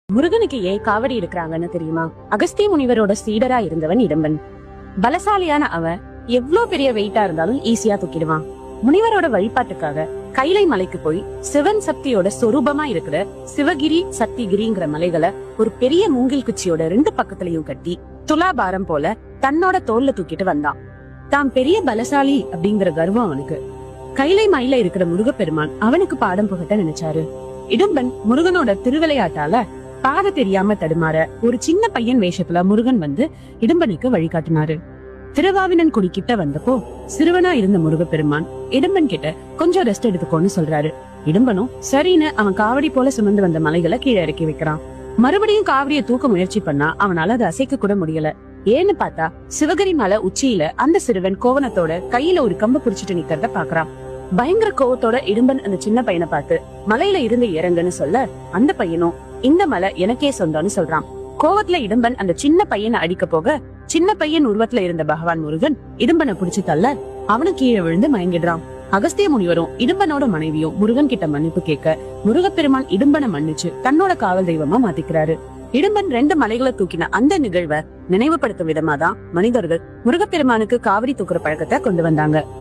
முருகனுக்கு ஏன் காவடி எடுக்கிறாங்கன்னு தெரியுமா? அகஸ்திய முனிவரோட சீடரா இருந்தவன் இடும்பன். பலசாலியான அவன் எவ்வளவு பெரிய வெயிட்டா இருந்தாலும் ஈஸியா தூக்கிடுவான். முனிவரோட வழிபாட்டுக்காக கைலை மலைக்கு போய் சிவன் சக்தியோட சொரூபமா இருக்கிற சிவகிரி சக்திகிரிங்கிற மலைகளை ஒரு பெரிய மூங்கில் குச்சியோட 2 பக்கத்துலயும் கட்டி துலாபாரம் போல தன்னோட தோல்ல தூக்கிட்டு வந்தான். தான் பெரிய பலசாலி அப்படிங்கிற கர்வம் அவனுக்கு. கைலை மலையில இருக்கிற முருகப்பெருமான் அவனுக்கு பாடம் புகட்ட நினைச்சாரு. இடும்பன் முருகனோட திருவிளையாட்டால பாத தெரியாம தடுமாற ஒரு சின்ன பையன் வேஷத்துல முருகன் வந்து இடும்பனுக்கு வழிகாட்டினாரு. திருவாவினன் குடி கிட்ட வந்தப்போ சிறுவனா இருந்த முருகப்பெருமான் இடும்பன் கிட்ட கொஞ்சம் ரெஸ்ட் எடுத்துக்கோன்னு சொல்றாரு. இடும்பனும் சரின்னு அவன் காவடி போல சுமந்து வந்த மலைகளை கீழே இறக்கி வைக்கிறான். மறுபடியும் காவடியை தூக்க முயற்சி பண்ணா அவனால அதை அசைக்க கூட முடியல. ஏன்னு பார்த்தா சிவகிரி மலை உச்சியில அந்த சிறுவன் கோவணத்தோட கையில ஒரு கம்பு புடிச்சிட்டு நிக்கிறத பாக்குறான். பயங்கர கோவத்தோட இடும்பன் அந்த சின்ன பையனை பார்த்து மலையில இருந்து இறங்குன்னு சொல்ல அந்த பையனும் இந்த மலை எனக்கே சொந்தம்னு சொல்றான். கோவத்துல இடும்பன் அந்த சின்ன பையனை அடிக்க போக சின்ன பையன் உருவத்துல இருந்த பகவான் முருகன் இடும்பனை புடிச்சு தள்ள அவனு கீழே விழுந்து மயங்கிடுறான். அகஸ்திய முனிவரும் இடும்பனோட மனைவியும் முருகன் கிட்ட மன்னிப்பு கேட்க முருகப்பெருமான் இடும்பனை மன்னிச்சு தன்னோட காவல் தெய்வமா மாத்திக்கிறாரு. இடும்பன் 2 மலைகளை தூக்கின அந்த நிகழ்வை நினைவுபடுத்தும் விதமாதான் மனிதர்கள் முருகப்பெருமானுக்கு காவடி தூக்குற பழக்கத்தை கொண்டு வந்தாங்க.